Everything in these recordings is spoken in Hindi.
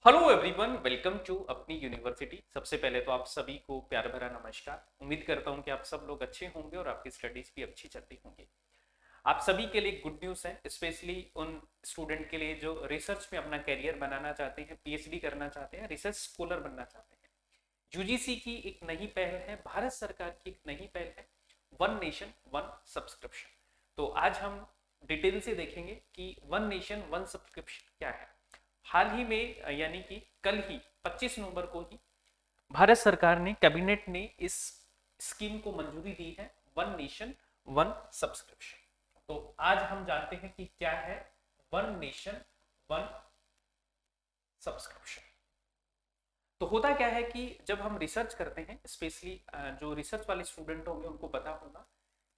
हेलो एवरीवन, वेलकम टू अपनी यूनिवर्सिटी। सबसे पहले तो आप सभी को प्यार भरा नमस्कार। उम्मीद करता हूं कि आप सब लोग अच्छे होंगे और आपकी स्टडीज भी अच्छी चल रही होंगी। आप सभी के लिए गुड न्यूज़ है, स्पेशली उन स्टूडेंट के लिए जो रिसर्च में अपना करियर बनाना चाहते हैं, पीएचडी करना चाहते हैं, रिसर्च स्कॉलर बनना चाहते हैं। यूजीसी की एक नई पहल है, भारत सरकार की एक नई पहल है, वन नेशन वन सब्सक्रिप्शन। तो आज हम डिटेल से देखेंगे कि वन नेशन वन सब्सक्रिप्शन क्या है। हाल ही में यानी कि कल ही 25 नवंबर को ही भारत सरकार ने, कैबिनेट ने इस स्कीम को मंजूरी दी है, वन नेशन वन सब्सक्रिप्शन। तो आज हम जानते हैं कि क्या है वन नेशन वन सब्सक्रिप्शन। तो होता क्या है कि जब हम रिसर्च करते हैं, स्पेशली जो रिसर्च वाले स्टूडेंट होंगे उनको पता होगा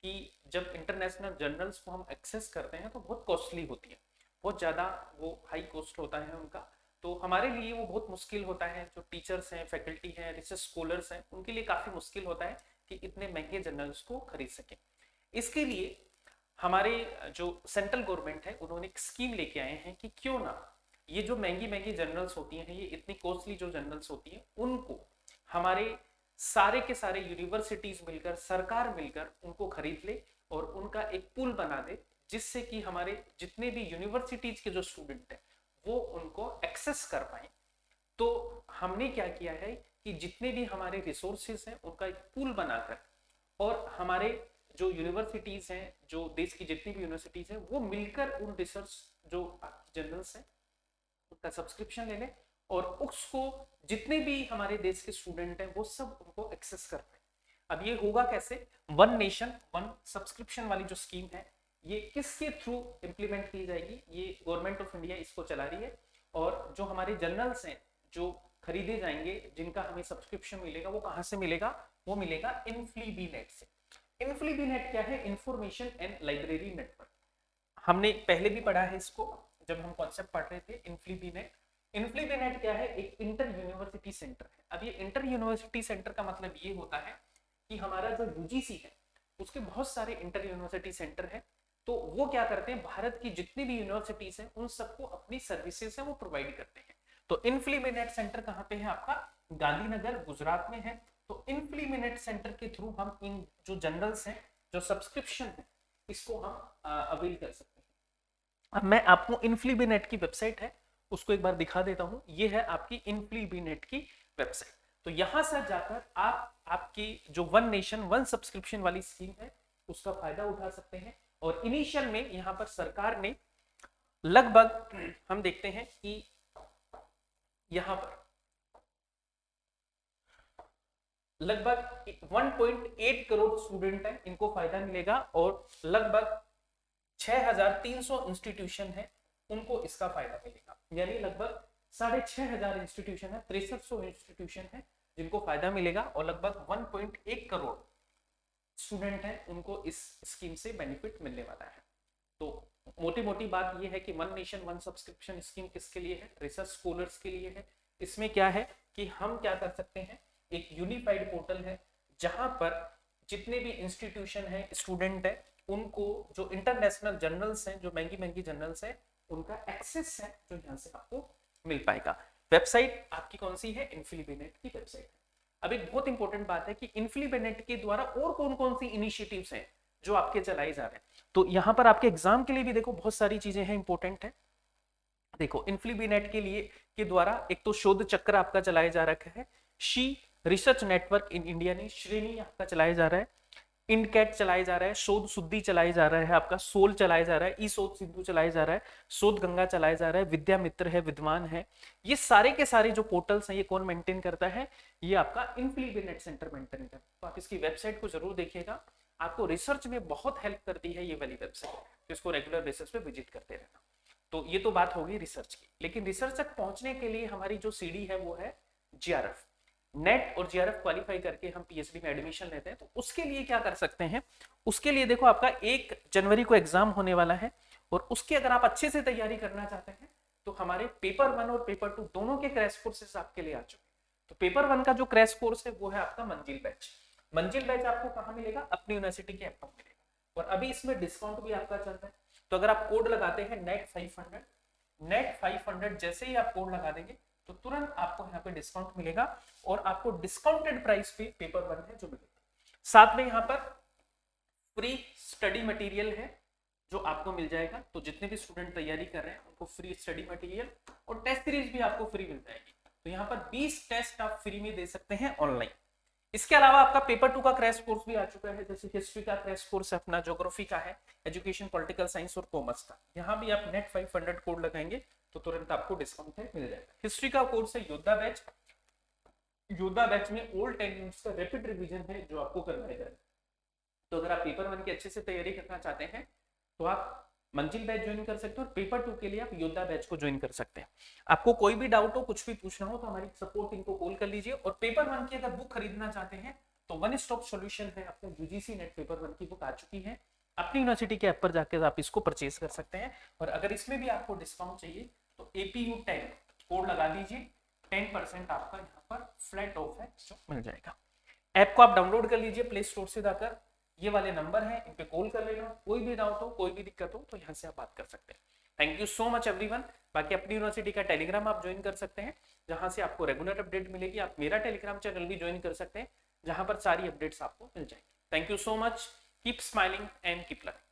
कि जब इंटरनेशनल जर्नल्स को हम एक्सेस करते हैं तो बहुत कॉस्टली होती है, बहुत ज़्यादा वो हाई कॉस्ट होता है उनका। तो हमारे लिए वो बहुत मुश्किल होता है, जो टीचर्स हैं, फैकल्टी हैं, रिसर्च स्कॉलर्स हैं, उनके लिए काफ़ी मुश्किल होता है कि इतने महंगे जर्नल्स को खरीद सकें। इसके लिए हमारे जो सेंट्रल गवर्नमेंट है उन्होंने एक स्कीम लेके आए हैं कि क्यों ना ये जो महंगी महंगी जर्नल्स होती हैं, ये इतनी कॉस्टली जो जर्नल्स होती हैं, उनको हमारे सारे के सारे यूनिवर्सिटीज मिलकर, सरकार मिलकर उनको खरीद ले और उनका एक पूल बना दे, जिससे कि हमारे जितने भी यूनिवर्सिटीज के जो स्टूडेंट हैं वो उनको एक्सेस कर पाए। तो हमने क्या किया है कि जितने भी हमारे रिसोर्सेज हैं उनका एक पूल बनाकर, और हमारे जो यूनिवर्सिटीज हैं, जो देश की जितनी भी यूनिवर्सिटीज हैं, वो मिलकर उन रिसर्च जो जर्नल्स हैं उनका सब्सक्रिप्शन ले लें, और उसको जितने भी हमारे देश के स्टूडेंट हैं वो सब उनको एक्सेस कर पाए। अब ये होगा कैसे? वन नेशन वन सब्सक्रिप्शन वाली जो स्कीम है, ये किसके थ्रू इंप्लीमेंट की जाएगी? ये गवर्नमेंट ऑफ इंडिया इसको चला रही है। और जो हमारे जर्नल्स हैं जो खरीदे जाएंगे, जिनका हमें सब्सक्रिप्शन मिलेगा, वो कहां से मिलेगा? वो मिलेगा इन्फ्लीबीनेट से। इन्फ्लीबीनेट क्या है? Information and library network. हमने पहले भी पढ़ा है इसको, जब हम कॉन्सेप्ट पढ़ रहे थे। इन्फ्लीबीनेट, इन्फ्लीबीनेट क्या है? एक इंटर यूनिवर्सिटी सेंटर है। अब ये इंटर यूनिवर्सिटी सेंटर का मतलब ये होता है कि हमारा जो यूजीसी है उसके बहुत सारे इंटर यूनिवर्सिटी सेंटर है। तो वो क्या करते हैं, भारत की जितनी भी यूनिवर्सिटीज हैं उन सबको अपनी सर्विसेज है वो प्रोवाइड करते हैं। तो इन्फ्लीबीनेट सेंटर कहाँ पे है आपका? गांधीनगर, गुजरात में है। तो इन्फ्लीबीनेट सेंटर के थ्रू हम इन जो जर्नल्स हैं, जो सब्सक्रिप्शन है, इसको हम अवेल कर सकते हैं। अब मैं आपको इन्फ्लीबीनेट की वेबसाइट है उसको एक बार दिखा देता हूं। ये है आपकी इन्फ्लीबीनेट की वेबसाइट। तो यहां से जाकर आप आपकी जो वन नेशन वन सब्सक्रिप्शन वाली स्कीम है उसका फायदा उठा सकते हैं। और इनिशियल में यहाँ पर सरकार ने लगभग, हम देखते हैं कि यहाँ पर लगभग 1.8 करोड़ स्टूडेंट हैं, इनको फायदा मिलेगा। और लगभग 6,300 इंस्टीट्यूशन है, उनको इसका फायदा मिलेगा। यानी लगभग 6,500 इंस्टीट्यूशन है, 6300 इंस्टीट्यूशन है जिनको फायदा मिलेगा, और लगभग 1.1 करोड़ स्टूडेंट हैं उनको इस स्कीम से बेनिफिट मिलने वाला है। तो मोटी मोटी बात यह है कि one nation one subscription scheme किसके लिए है? रिसर्च स्कॉलर्स के लिए है। इसमें क्या है कि हम क्या कर सकते हैं, एक यूनिफाइड पोर्टल है जहां पर जितने भी इंस्टीट्यूशन है, स्टूडेंट है, उनको जो इंटरनेशनल जर्नल्स हैं, जो महंगी महंगी जर्नल्स हैं, उनका एक्सेस है जो यहाँ से आपको मिल पाएगा। वेबसाइट आपकी कौन सी है? इन्फ्लीबीनेट की वेबसाइट। अब एक बहुत इंपॉर्टेंट बात है कि इन्फ्लीबीनेट के द्वारा और कौन कौन सी इनिशिएटिव्स हैं जो आपके चलाए जा रहे हैं। तो यहाँ पर आपके एग्जाम के लिए भी देखो बहुत सारी चीजें हैं, इंपॉर्टेंट है। देखो इन्फ्लीबीनेट के लिए के द्वारा एक तो शोध चक्र आपका चलाया जा रखा है, she research network in India ने श्रेणी आपका चलाया जा रहा है, इनकैट चलाया जा रहा है, शोध शुद्धि चलाया जा रहा है, आपका सोल चलाया जा रहा है, ई शोध सिंधु चलाया जा रहा है, शोध गंगा चलाया जा रहा है, विद्या मित्र है, विद्वान है। ये सारे के सारे जो पोर्टल्स हैं ये कौन मेंटेन करता है? ये आपका इन्फ्लीबीनेट सेंटर मेंटेन करता है। तो आप इसकी वेबसाइट को जरूर देखिएगा, आपको रिसर्च में बहुत हेल्प करती है ये वाली वेबसाइट। तो इसको रेगुलर बेसिस पे विजिट करते रहना। तो ये तो बात होगी रिसर्च की, लेकिन रिसर्च तक पहुंचने के लिए हमारी जो सीडी है वो है जीआरएफ। नेट और जीआरएफ क्वालिफाई करके हम पीएचडी में एडमिशन लेते हैं। तो उसके लिए क्या कर सकते हैं? उसके लिए देखो आपका 1 जनवरी को एग्जाम होने वाला है, और उसकी अगर आप अच्छे से तैयारी करना चाहते हैं तो हमारे पेपर 1 और पेपर 2 दोनों के क्रैश कोर्सेस आपके लिए आ चुके हैं। तो पेपर 1 का जो क्रैश कोर्स है वो है आपका मंजिल बैच। मंजिल बैच आपको कहाँ मिलेगा? अपनी यूनिवर्सिटी के ऐप पर मिलेगा, और अभी इसमें डिस्काउंट भी आपका चल रहा है। तो अगर आप कोड लगाते हैं नेट 500, नेट 500 जैसे ही आप कोड लगा देंगे तो तुरंत आपको यहाँ पे डिस्काउंट मिलेगा और आपको डिस्काउंटेड प्राइस पे पेपर 1 है जो मिलेगा। साथ में यहाँ पर फ्री स्टडी मटेरियल है जो आपको मिल जाएगा। तो जितने भी स्टूडेंट तैयारी कर रहे हैं उनको फ्री स्टडी मटेरियल और टेस्ट सीरीज भी आपको फ्री मिल जाएगी। तो यहाँ पर 20 टेस्ट आप फ्री में दे सकते हैं ऑनलाइन। इसके अलावा आपका पेपर 2 का क्रैश कोर्स भी आ चुका है, जैसे हिस्ट्री का क्रैश कोर्स है अपना, ज्योग्राफी का है, एजुकेशन पॉलिटिकल साइंस और कॉमर्स का। यहाँ भी आप नेट 500 कोड लगाएंगे तो तुरंत आपको डिस्काउंट है मिल जाएगा। हिस्ट्री का कोर्स है योद्धा बैच। योद्धा बैच में ओल्ड 10 यूनिट्स का रैपिड रिवीजन है जो आपको करवाया जाएगा। तो अगर आप पेपर 1 की अच्छे से तैयारी करना चाहते हैं तो आप मंजिल बैच ज्वाइन कर सकते हो और पेपर 2 के लिए आप योद्धा बैच को ज्वाइन कर सकते हैं। आपको कोई भी डाउट हो, कुछ भी पूछना हो तो हमारी सपोर्ट टीम को कॉल कर लीजिए। और पेपर 1 की अगर बुक खरीदना चाहते हैं तो वन स्टॉप सॉल्यूशन है, आपका यूजीसी नेट पेपर 1 की बुक आ चुकी है, अपनी यूनिवर्सिटी के ऐप पर जाकर आप इसको परचेज कर सकते हैं। और अगर इसमें भी आपको डिस्काउंट चाहिए तो APU10 कोड लगा दीजिए, 10% आपका यहाँ पर फ्लैट ऑफ है जो मिल जाएगा। ऐप को आप डाउनलोड कर लीजिए प्ले स्टोर से जाकर, ये वाले नंबर है, इन पे कॉल कर लेना। कोई भी डाउट हो, कोई भी दिक्कत हो तो यहाँ से आप बात कर सकते हैं। Thank you so much everyone. बाकी अपनी यूनिवर्सिटी का टेलीग्राम आप ज्वाइन कर सकते हैं जहां से आपको रेगुलर अपडेट मिलेगी। आप मेरा टेलीग्राम चैनल भी ज्वाइन कर सकते हैं जहां पर सारी अपडेट्स आपको मिल जाएंगी। Thank you so much, keep smiling and keep learning.